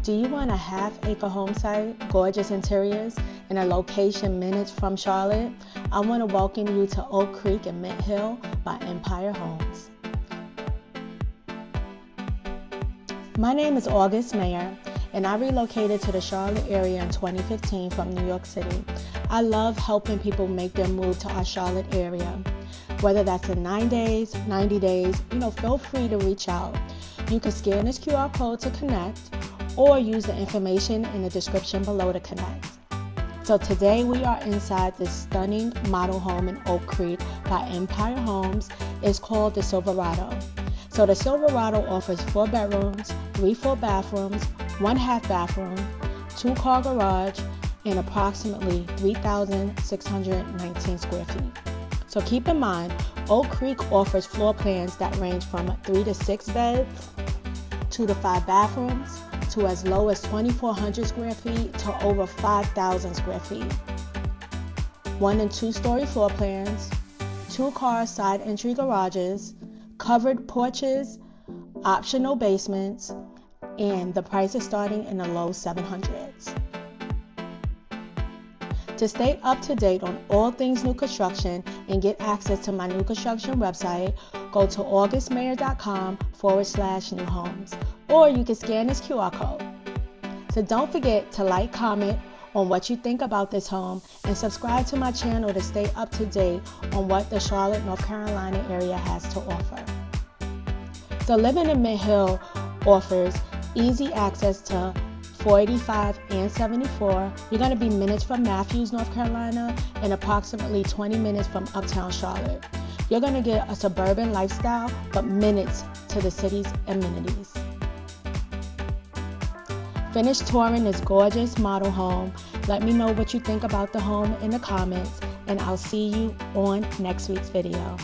Do you want a half-acre home site, gorgeous interiors, and a location minutes from Charlotte? I want to welcome you to Oak Creek and Mint Hill by Empire Homes. My name is August Mayer, and I relocated to the Charlotte area in 2015 from New York City. I love helping people make their move to our Charlotte area. Whether that's in 9 days, 90 days, feel free to reach out. You can scan this QR code to connect, or use the information in the description below to connect. So today we are inside this stunning model home in Oak Creek by Empire Homes. It's called the Silverado. So the Silverado offers 4 bedrooms, 3 full bathrooms, 1 half bathroom, 2-car garage, and approximately 3,619 square feet. So keep in mind, Oak Creek offers floor plans that range from 3 to 6 beds, 2 to 5 bathrooms, to as low as 2,400 square feet to over 5,000 square feet. 1 and 2 story floor plans, 2-car side entry garages, covered porches, optional basements, and the price is starting in the low 700s. To stay up to date on all things new construction and get access to my new construction website, go to augustmayer.com/new homes, or you can scan this QR code. So don't forget to like, comment on what you think about this home, and subscribe to my channel to stay up to date on what the Charlotte, North Carolina area has to offer. So living in Mint Hill offers easy access to 485 and 74. You're going to be minutes from Matthews, North Carolina, and approximately 20 minutes from Uptown Charlotte. You're going to get a suburban lifestyle, but minutes to the city's amenities. Finish touring this gorgeous model home. Let me know what you think about the home in the comments, and I'll see you on next week's video.